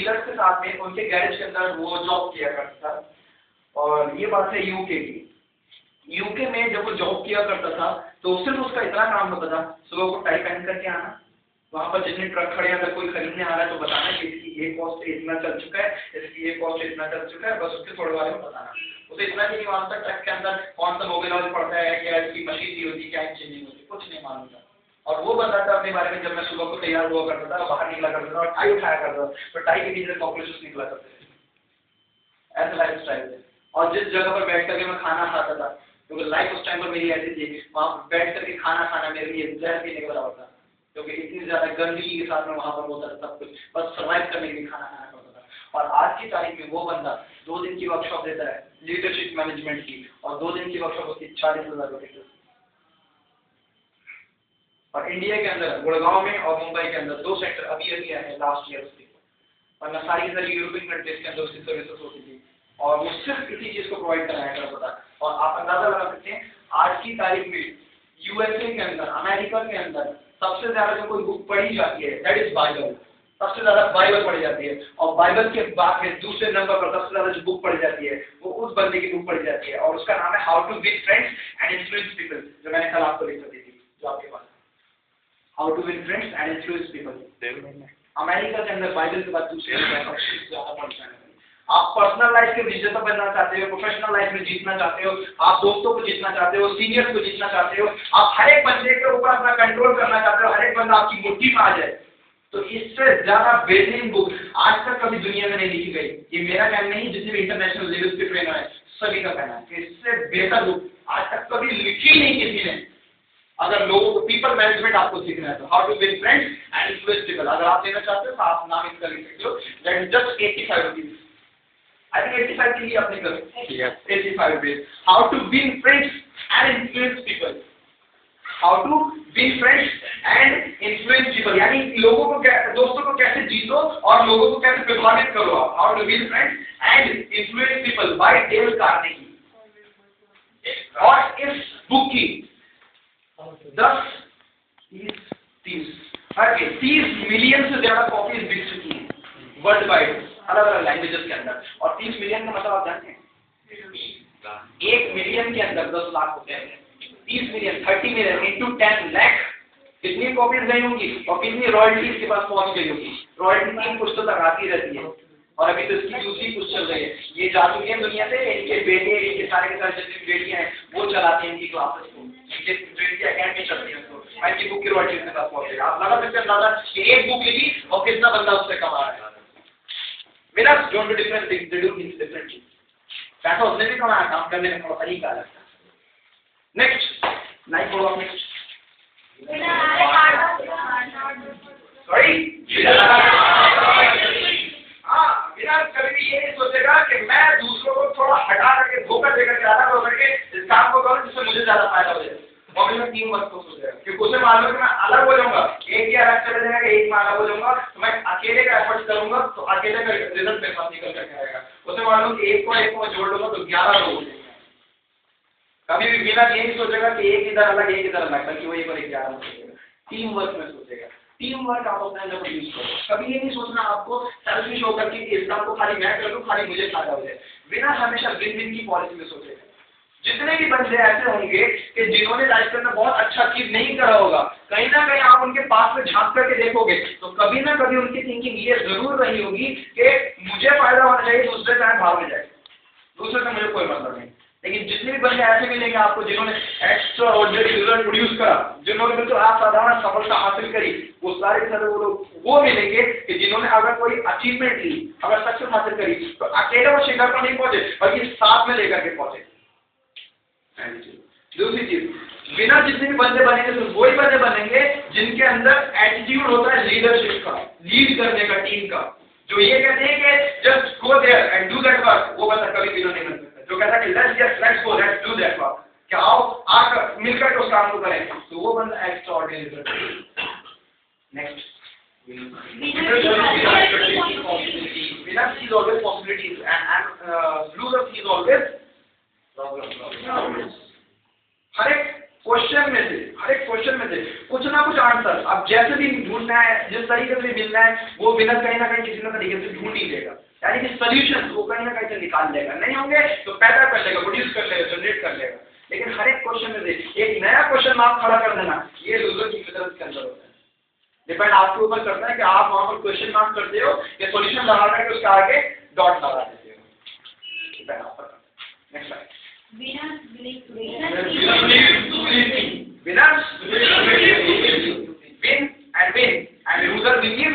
Dealers के साथ में उनके गैरेज के अंदर वो जॉब किया करता था। और ये बात है यूके की। यूके में जब वो जॉब किया करता था तो सिर्फ उसका इतना काम होता था, सुबह को टाई पहन करके आना, वहाँ पर जितने ट्रक खड़े हैं अगर कोई खरीदने आ रहा है तो बताना कि इसकी ये कॉस्ट इतना चल चुका है, इसकी ये कॉस्ट इतना चल चुका है, बस उसके थोड़े बारे में बताना। उसे इतना भी नहीं मालूम था ट्रक के अंदर कौन सा मोबाइल ऑयल पड़ता है, क्या इसकी मशीन नहीं होती, क्या इंजीनियरिंग होती, कुछ नहीं मालूम था। और वो बताता अपने बारे में, जब मैं सुबह को तैयार हुआ करता था, बाहर निकला करता था और टाई उठाया करता था, तो टाई के नीचे कॉकरोचेस निकला करते थे। ऐसा लाइफ स्टाइल है। और जिस जगह पर बैठ करके मैं खाना खाता था, क्योंकि लाइफ उस टाइम पर मेरी ऐसी थी, वहाँ बैठ करके खाना खाना मेरे लिए जहर पीने के बराबर था, क्योंकि इतनी ज्यादा गंदगी के साथ में वहाँ पर होता था सब कुछ, बस सर्वाइव करने के लिए खाना खाना पड़ता था। और आज की तारीख में वो बंदा 2 दिन की वर्कशॉप देता है लीडरशिप मैनेजमेंट की, और 2 दिन की वर्कशॉप उसकी 40,000 रुपए की। और इंडिया के अंदर गुड़गांव में और मुंबई के अंदर 2 सेक्टर अभी आए हैं लास्ट ईयर उसके, और सारी यूरोपियन कंट्रीज के अंदर उसकी सर्विसेज होती थी, और वो सिर्फ इसी चीज को प्रोवाइड कराया करता था। और आप अंदाजा लगा सकते हैं आज की तारीख में यूएसए के अंदर, अमेरिका के अंदर सबसे ज्यादा जो कोई बुक पढ़ी जाती है दैट इज बाइबल। सबसे ज्यादा बाइबल पढ़ी जाती है, और बाइबल के बाद में दूसरे नंबर पर सबसे ज्यादा जो बुक पढ़ी जाती है वो उस बंदे की बुक पढ़ी जाती है, और उसका नाम है how to win friends and influence people, जो मैंने कल आपको लिख दी थी, जो आपके पास how to win friends and influence people. America के अंदर बाइबल के बाद दूसरे ज्यादा पढ़ जाने। आप पर्सनल लाइफ में विजेता बनना चाहते हो, प्रोफेशनल लाइफ में जीतना चाहते हो, आप दोस्तों को जीतना चाहते हो, सीनियर्स को जीतना चाहते हो, आप हर एक बंदे के ऊपर अपना कंट्रोल करना चाहते हो, हर एक बंदा आपकी मुट्ठी में आ जाए, तो इससे ज्यादा बेहतरीन बुक आज तक कभी दुनिया में नहीं लिखी गई। ये मेरा कहना नहीं, जितने भी इंटरनेशनल लेवल के ट्रेनर है सभी का कहना है कि इससे बेहतर बुक आज तक कभी लिखी नहीं किसी ने। अगर लोगों को पीपल मैनेजमेंट आपको सीखना है तो how to win friends and influence people, अगर आप लेना चाहते हो तो आप नाम इसका लिख सकते हो, that is just 85 rupees. I think 85 के लिए आपने कर 85 rupees. How to win friends and influence people. How to win friends and influence people. यानी लोगों को दोस्तों को कैसे जीतो और लोगों को कैसे प्रभावित करो आप. How to win friends and influence people by Dale Carnegie. और इस बुक की 30 मिलियन से ज्यादा कॉपीज बिक चुकी हैं वर्ल्ड वाइड, अलग अलग लैंग्वेजेस के अंदर। और 30 मिलियन का मतलब आप जानते हैं 1 मिलियन के अंदर 10 लाख होते हैं। 30 मिलियन 30 मिलियन इंटू 10 लाख कितनी कॉपीज गई होंगी और कितनी रॉयल्टीज के पास पहुंच गई होगी। रॉयल्टी 3 पुस्तक तक आती रहती है, और अभी तो इसकी दूसरी पुस्तक चल रही है। ये जा चुके हैं दुनिया से, इनके बेटे, इनके सारे के सारे जितनी बेटियां हैं वो चलाती हैं इनकी क्लासेस को, इनकी अकेडमी चलती है, तो इनकी बुक की रॉयल्टीज के साथ पहुंचेगा। आप लगा सकते हैं अंदाजा कि एक बुक लिखी और कितना बंदा उससे कमा रहा है। Winners don't do different things, they do things differently. पैसा उसने भी कमाया, काम करने का तरीका अलग था। Next, नाइक बोलो next. Sorry? हाँ, विनर कभी भी ये नहीं सोचेगा कि मैं दूसरों को थोड़ा हटा करके धोखा देकर ज्यादा कर करके इस काम को करूँ जिससे मुझे ज्यादा फायदा हो जाए। और मैं टीम वर्क को सोचेगा, क्योंकि उसे मालूम है कि मैं अलग हो जाऊंगा, एक या अलग चले जाएगा, एक में अलग हो जाऊंगा, तो मैं अकेले का एफर्ट करूंगा तो अकेले का रिजल्ट मेरे पास निकल करके आएगा। उसे मालूम कि एक को जोड़ लूंगा तो 11 लोग हो जाएंगे। कभी भी बिना ये नहीं सोचेगा कि एक इधर अलग एक इधर अलग, बल्कि वो एक और 11 सोचेगा, टीम वर्क में सोचेगा। टीम वर्क आप अपने अंदर प्रोड्यूस करो। कभी ये नहीं सोचना आपको सेल्फिश होकर कि इस काम को खाली मैं कर लूं, खाली मुझे फायदा हो जाए। बिना हमेशा विन विन की पॉलिसी में सोचेगा। जितने भी बंदे ऐसे होंगे कि जिन्होंने लाइफ में बहुत अच्छा चीज नहीं करा होगा, कहीं ना कहीं आप उनके पास में झांक करके देखोगे तो कभी ना कभी उनकी थिंकिंग ये जरूर रही होगी कि मुझे फायदा होना चाहिए, दूसरे चाहे भाग में जाए, दूसरे से मुझे कोई मतलब नहीं। लेकिन जितने भी बंदे ऐसे मिलेंगे आपको जिन्होंने एक्स्ट्रा ऑर्डिनरी रिजल्ट प्रोड्यूस करा, जिन्होंने बिल्कुल असाधारण सफलता हासिल करी, वो सारे सारे वो लोग वो मिलेंगे कि जिन्होंने अगर कोई अचीवमेंट ली, अगर सक्सेस हासिल करी तो अकेले वो शिखर पर नहीं पहुंचे बल्कि साथ में लेकर के पहुंचे। दूसरी चीज, बिना जितने भी बंदे बनेंगे तो वही बंदे बनेंगे जिनके अंदर एटीट्यूड होता है लीडरशिप का, लीड करने का, टीम का। जो ये कहते हैं कि just go there and do that work, वो बंदा कभी भी नहीं बन सकता। जो कहता है कि let's go let's do that work, कि आओ आकर मिलकर उस काम को करें, तो वो बंदा extra ordinary. Next, winner sees always possibilities and loser sees always हर एक क्वेश्चन में से कुछ ना कुछ आंसर अब जैसे भी ढूंढना है, जिस तरीके से मिलना है, वो विनर कहीं ना कहीं किसी न तरीके से ढूंढ ही लेगा, यानी कि सोल्यूशन वो कहीं ना कहीं से निकाल लेगा, नहीं होंगे तो पैदा कर लेगा, प्रोड्यूस कर लेगा, जनरेट कर लेगा। लेकिन हर एक क्वेश्चन में से एक नया क्वेश्चन मार्क खड़ा कर देना, ये लूजर की फितरत के अंदर होता है। डिपेंड आपके ऊपर करता है कि आप वहां पर क्वेश्चन मार्क करते हो या सॉल्यूशन लगा करके उसके आगे डॉट लगा देते हो, डिपेंड आप पर। Next slide. Winners win and win, and loser believe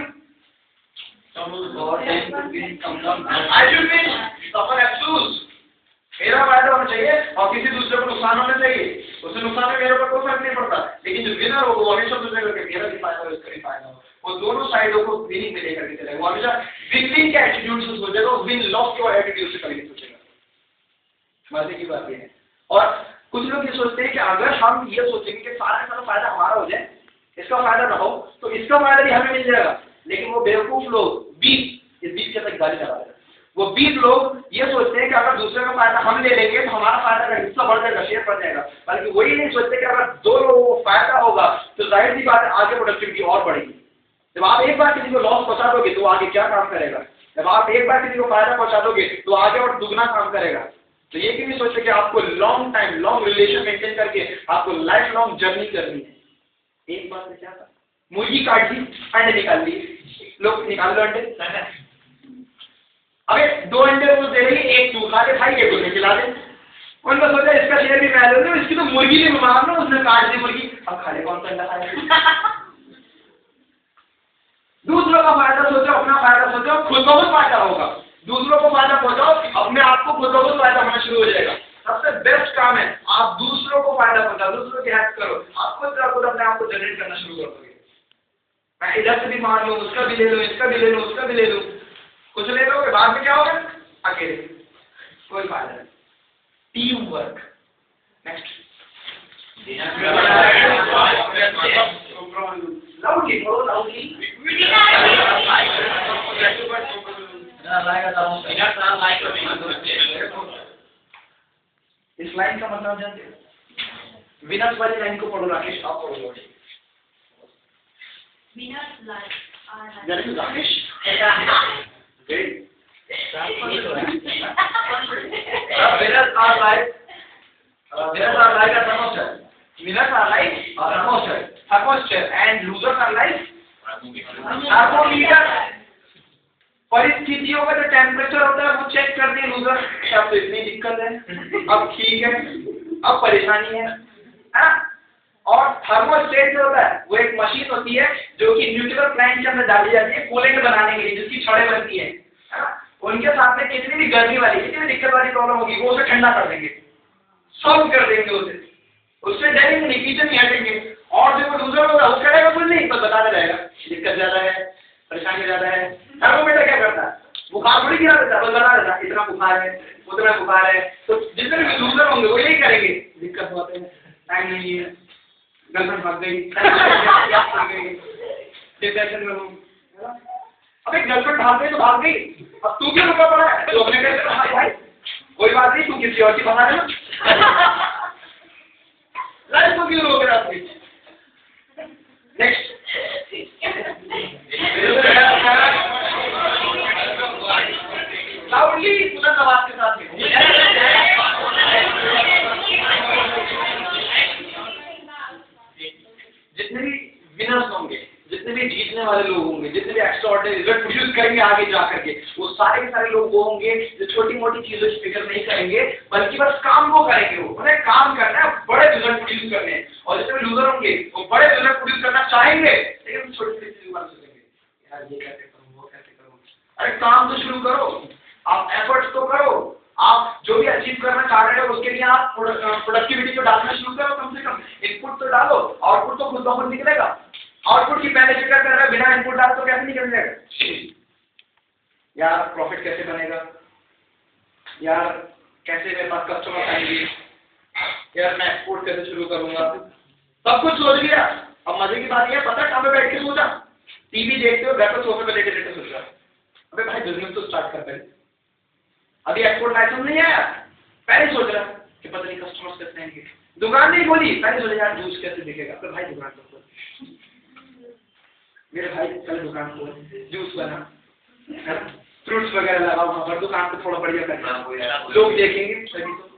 I should win, someone has to lose। मेरा फायदा होना चाहिए और किसी दूसरे को नुकसान होना चाहिए, उससे नुकसान में मेरे ऊपर कोई फर्क नहीं पड़ता। लेकिन जो विनर हो वो हमेशा सोचेगा कि मेरा भी फायदा हो, इसका भी फायदा हो, वो दोनों साइडों को विनिंग में लेकर के चलेगा। वो हमेशा विनिंग के एटीट्यूड से सोचेगा, विन लॉस के एटीट्यूड से कभी नहीं सोचेगा। मजे की बात ये है। और कुछ लोग ये सोचते हैं कि अगर हम ये सोचेंगे कि सारा का फायदा हमारा हो जाए, इसका फायदा ना हो, तो इसका फायदा भी हमें मिल जाएगा। लेकिन वो बेवकूफ लोग इस बीच के तक गाली चला रहे हैं। वो 20 लोग ये सोचते हैं कि अगर दूसरे का फायदा हम ले लेंगे तो हमारा फायदा का हिस्सा बढ़ जाएगा, शेयर बढ़ जाएगा। बल्कि वही नहीं सोचते कि अगर 2 लोगों को फायदा होगा तो जाहिर सी बात है आगे प्रोडक्टिविटी और बढ़ेगी। जब आप एक बार किसी को लॉस पहुंचा दोगे तो आगे क्या काम करेगा, जब आप एक बार किसी को फायदा पहुंचा दोगे तो आगे और दुगना काम करेगा। तो ये क्यों नहीं सोचे कि आपको long time long relation maintain करके आपको लाइफ लॉन्ग जर्नी करनी है। एक बात में क्या था, मुर्गी काट दी, अंडे निकाल दी, लोग निकाल लो अंडे। अबे 2 अंडे वो दे रही, एक तू खा ले, भाई एक उसे खिला दे। उन्होंने सोचा इसका शेयर भी मैं ले लूं, इसकी तो मुर्गी भी बीमार ना, उसने काट दी मुर्गी, अब खा ले कौन सा अंडा खाएगा। दूसरों का फायदा सोचो, अपना फायदा सोचो, खुद को भी फायदा होगा। दूसरों को फायदा पहुंचाओ, अपने आप को खुद को फायदा होना शुरू हो जाएगा। सबसे बेस्ट काम है आप दूसरों को फायदा पहुंचाओ, दूसरों की हेल्प करो, आप खुद अपने आप को जनरेट करना शुरू कर दोगे। मैं इधर से भी मार लूं, उसका भी ले लूं, इसका भी ले लूं, उसका भी ले लूं, कुछ ले लोगे, बाद में क्या होगा, अकेले कोई फायदा नहीं। Team work. नेक्स्ट लाउडली बोलो, लाउडली। इस लाइन का मतलब जानते हो? विनर्स वाली लाइन को पढ़ो राकेश, आप पढ़ो। Winners life Rakesh winners are like a thermostat. Winners are like a thermostat, and losers are like thermometer. परिस्थितियों का जो टेम्परेचर होता है वो चेक करते हैं लूजर, अब तो इतनी दिक्कत है, अब ठीक है, अब परेशानी है। और थर्मोस्टेट जो होता है वो एक मशीन होती है जो कि न्यूक्लियर प्लांट के अंदर डाली जाती है कूलेंट बनाने के लिए, जिसकी छड़ें बनती है। उनके साथ में कितनी भी गर्मी वाली, कितनी भी दिक्कत वाली प्रॉब्लम होगी वो उसे ठंडा कर देंगे, सॉल्व कर देंगे उसे, उससे डरेंगे नहीं, पीछे नहीं हटेंगे। और जो लूजर होगा वो करेगा कुछ नहीं, बस बताने रहेगा दिक्कत ज्यादा है, परेशानी ज्यादा है। थर्मोमीटर क्या करता है, बुखार थोड़ी गिरा देता है, बस बता देता है इतना बुखार है, उतना बुखार है। तो जितने भी लूजर होंगे वो यही करेंगे, दिक्कत बहुत है, टाइम नहीं है, गर्लफ्रेंड भाग गई, डिप्रेशन में हूँ। अब एक गर्लफ्रेंड भाग गई तो भाग गई, अब तू क्यों रुका पड़ा है, तो अपने कहते भाई कोई बात नहीं, तू किसी और की बना देना, लाइफ को क्यों रोक रहा है। नेक्स्ट लाउडली बुलंद आवाज के साथ जितने भी विनर्स होंगे, जितने भी जीतने वाले लोग होंगे, जितने भी एक्स्ट्राऑर्डिनरी रिजल्ट प्रोड्यूस करेंगे आगे जाकर के, वो सारे के सारे लोग वो होंगे जो छोटी मोटी चीजों की फिक्र नहीं करेंगे, बल्कि बस काम को करेंगे। वो उन्हें काम करना है, बड़े रिजल्ट प्रोड्यूस करने हैं। और जितने भी लूजर होंगे वो बड़े रिजल्ट प्रोड्यूस करना चाहेंगे, लेकिन छोटी छोटी चीजों पर सोचेंगे यार ये कैसे करूँ, वो कैसे करूँ। अरे काम तो शुरू करो, आप एफर्ट्स तो करो, आप जो भी अचीव करना चाह रहे हो उसके लिए आप प्रोडक्टिविटी को डालना शुरू करो, कम से कम इनपुट तो डालो, आउटपुट तो खुद ब खुद निकलेगा। आउटपुट की पहले फिक्र कर रहा है, बिना इनपुट डाल तो कैसे निकल जाएगा। यार प्रॉफिट कैसे बनेगा, यार कैसे मेरे पास कस्टमर आएंगे, यार मैं एक्सपोर्ट कैसे शुरू करूंगा, सब कुछ सोच लिया। अब मजे की बात यह पता कहाँ पे बैठ के सोचा, टीवी देखते हो घर पर सोफे पे लेटे लेटे सोच रहा, अबे भाई बिजनेस तो स्टार्ट कर पहले, अभी एक्सपोर्ट लाइसेंस नहीं आया, पहले सोच रहा कि पता नहीं कस्टमर्स कैसे आएंगे, दुकान नहीं खोली, पहले सोचा यार जूस कैसे दिखेगा, तो भाई दुकान तो मेरे भाई कल दुकान खोल, जूस बना, है ना, फ्रूट्स वगैरह लगाओ वहाँ पर, दुकान को थोड़ा बढ़िया करना, लोग देखेंगे तभी तो